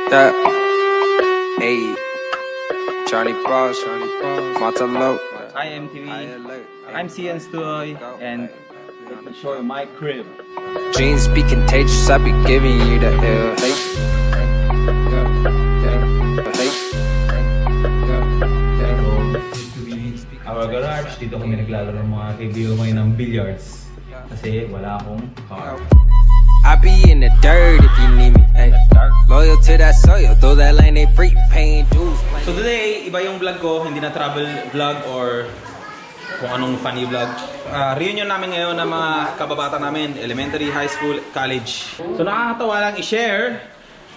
Yeah. Hey. Johnny Bros. Matalo. Hi MTV. I'm CN Stoy and let me show you my crib. Dreams be contagious, I be giving you the ill. Hey. Our garage, dito kami naglalaro ng mga kaibigan ko ng billiards. Kasi wala akong car. I be in the dirt if you need me. Ay. Loyal to that soil, though that lane ain't free, paying dues. So today, iba yung vlog ko, hindi na travel vlog or kung anong funny vlog. Reunion namin ngayon ng mga kababata namin, elementary, high school, college. So nakakatawa lang i-share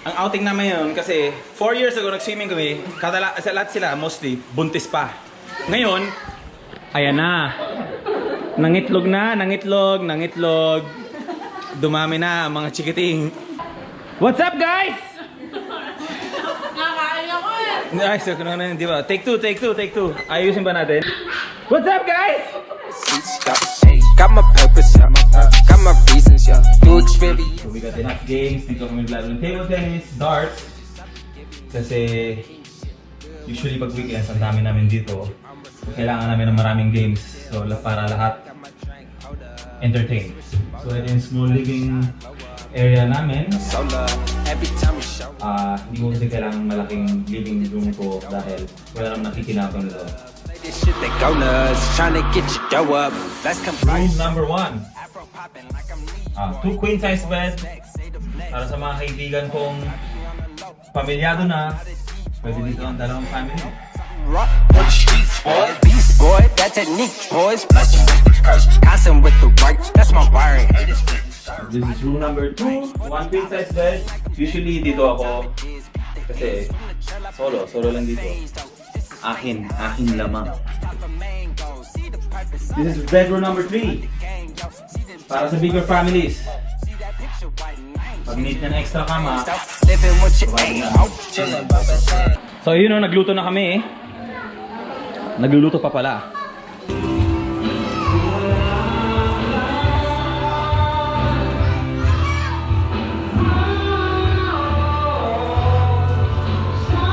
ang outing namin ngayon kasi 4 years ago nag-swimming kami, lahat sila mostly buntis pa. Ngayon, ayan na. Nangitlog na, nangitlog. Dumami na ang mga chikiting. What's up, guys? Nakakain ako eh. Ay, so kung ano, di ba? Take two. Ayusin ba natin? What's up, guys? Got my purpose, yeah. Got my reasons, yeah. Do experience. So we got enough games. Dito kami naglaro ng table tennis, darts. Kasi usually pag weekends, ang dami namin dito. Kailangan namin ng maraming games. So para lahat entertain. So ito yung small living area namin. Hindi mo kasi kailangan malaking living room ko dahil wala naman nakikinabang nito. Room number 1. 2 queen size bed. Para sa mga kaibigan kong pamilyado na, pwede dito ang dalawang family. Beast boy, that technique, boys. Constant with the right, that's my wiring. This is room number 2. 1 queen size bed. Usually dito ako kasi solo lang dito. Akin lamang. This is bedroom number 3. Para sa bigger families. Pag need na extra kama. So yun o, nagluto na kami eh. Nagluluto pa pala.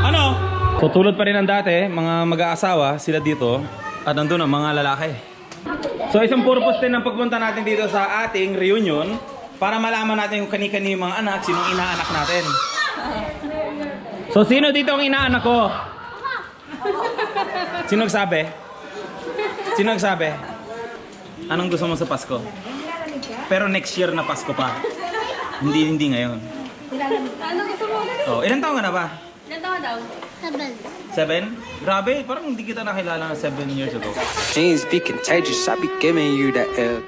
Ano? So tulad pa rin ng dati, mga mag-aasawa sila dito at nandun ang mga lalaki. So isang purpose din ng pagpunta natin dito sa ating reunion para malaman natin kung kani-kani yung mga anak, sinong inaanak natin. So sino dito ang inaanak ko? Sino nagsabi? Anong gusto mo sa Pasko? Pero next year na Pasko pa. Hindi ngayon. Ano gusto mo? Oh, ilan taon ka na ba? Ilan taon daw? 7? Grabe, parang hindi kita nakilala ng 7 years ago. Dreams be contagious, I be giving you the ill.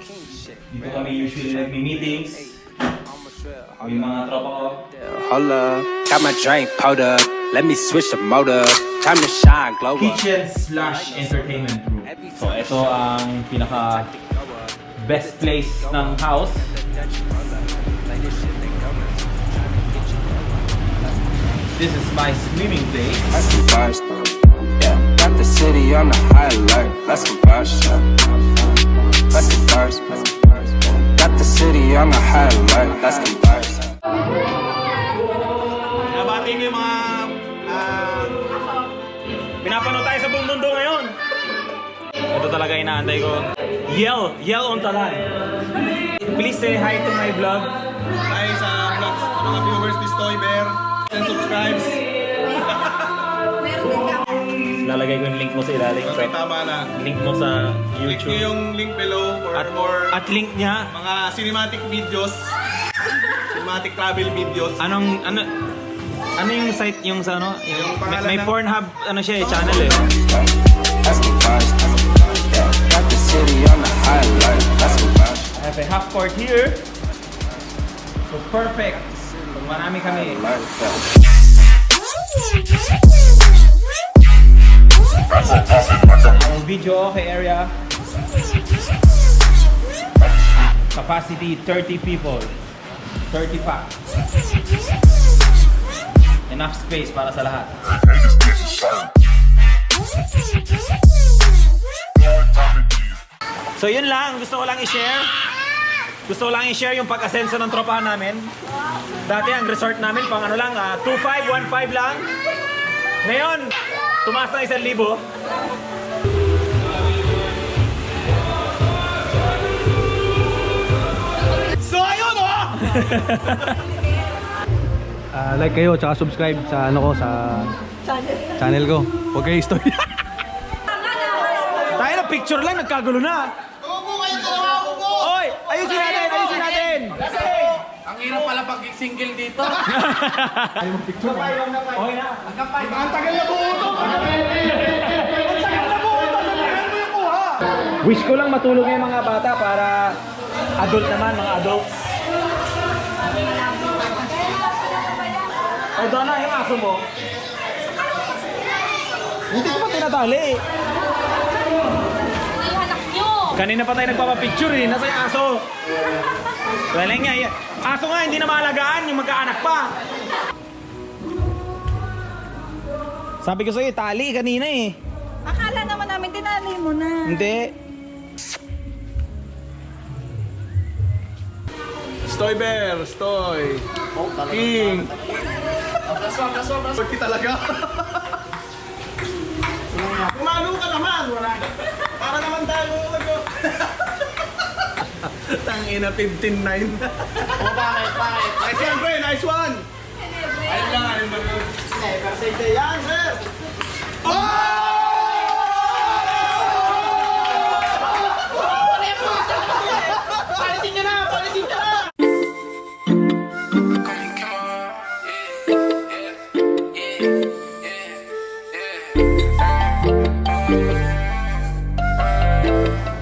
Dito kami usually nagmi-meetings. Yung mga tropa ko. Holla, got my drink powder. Let me switch the motor. Time to shine, glow up. Kitchen/entertainment room. So ito ang pinaka best place ng house. This is my swimming place. Let's converse, yeah. Got the city on the high alert. Let's converse, yeah. Let's converse, yeah. Got the city on the high alert. Let's converse. Nabati ko yung mga pinapanood tayo sa buong mundo ngayon. Ito talaga inaantay ko. Yell on talan. Please say hi to my vlog. Hi sa vlogs, mga viewers ni Stoy Bear. And subscribes. Lalagay ko yung link mo sa ilalim. Okay, tama na. Link mo sa Click nyo YouTube. yung link below for more At link niya. mga cinematic videos. Cinematic travel videos. Ano yung site yung sa ano? Yung pangalan May ng- Pornhub ano siya channel eh. Let's converse, yeah. Got the city on the high alert. Let's converse. I have a half court here. So perfect. Pag marami kami. Ang video okay area. Capacity 30 people. 30 pa. Enough space para sa lahat. So yun lang, gusto ko lang i-share. Gusto ko lang i-share yung pag-asenso ng tropahan namin. Dati ang resort namin pang ano lang, 2,500, 1,500 lang. Ngayon, tumaas na 1,000. So ayun oh! Like kayo, tsaka subscribe sa ano ko, sa channel ko. Huwag kayo story. Tayo na picture lang, nagkagulo na. Oy, ayusin natin, ayusin natin. Ang hirap pala pag single dito. Okay na. Ang tagal na buuto! Wish ko lang matulog yung mga bata para adult naman, mga adults. Ay, Donna, yung aso mo. Hindi ko pa tinatali. Yung anak nyo. Kanina pa tayo nagpapapicture eh, nasa yung aso. Wala nga, aso nga hindi na mahalagaan, yung magkaanak pa. Sabi ko sa'yo, tali kanina eh. Akala naman namin tinali mo na. Hindi. Stoy Bear, Stoy. King. Pagki talaga. Kumano ka naman. Para naman tayo. Tangina 15-9. Bakit? Nice one, pre. Nice one. Ayun lang. Never say say yan, sir. Palisin nyo na! Palisin nyo na!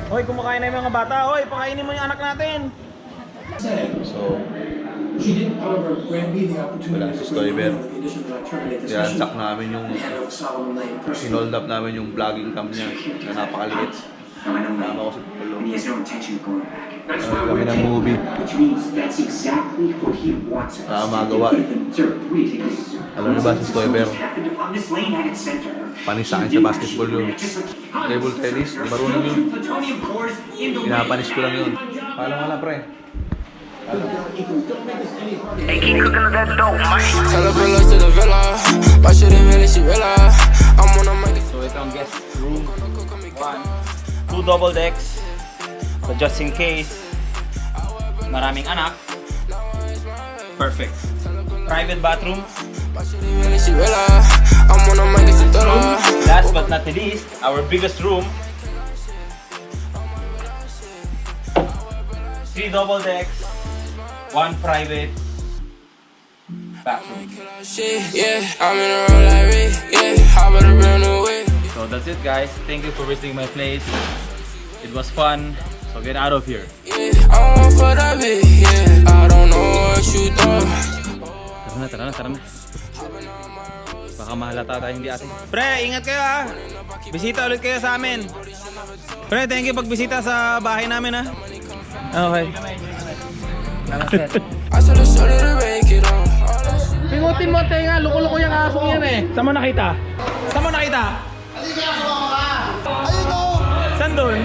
Hoy, kumakain na yung mga bata. Hoy, pakainin mo yung anak natin. So, She did, however, grant me the opportunity Wala si to Stoy Bear. the condition that I terminate this mission. Yansak namin yung And I will solemnly and personally Sinold up namin yung vlogging cam niya na napakaliit. Tama ko sa Polo. And he has no intention of going back. That's why Kami we're ng movie. which means that's exactly what he wants us Magawa eh. Sir, please take this. Alam niyo ba si Stoy Bear? Happened on this lane at its center. Panis sa akin sa basketball yun. Table tennis, di marunong yun. Plutonium cores in the Pinapanis ko lang yun. Paalam wala pre. Hey, keep cooking with that dope, man. Tell her pull up to the villa. Why should it really she realize I'm on a make it. So ito ang guest room. 1, 2 double decks. So just in case maraming anak. Perfect. Private bathroom. Why should it really she realize I'm on a make it. Last but not the least, our biggest room. 3 double decks. 1 private bathroom. Yeah, I'm in a roll like Rick. Yeah, how about a brand new way? So that's it guys. Thank you for visiting my place. It was fun. So get out of here. Yeah, I'm for that bit. Yeah, I don't know what you thought. Tara na. Baka mahalata tayo hindi ate. Pre, ingat kayo ha. Bisita ulit kayo sa amin. Pre, thank you pagbisita sa bahay namin ha. Okay. I said I started to rake it on. Pingutin mo, tenga. Loko-loko yung asong yan eh. Saan mo nakita? Saan mo nakita? Saan doon?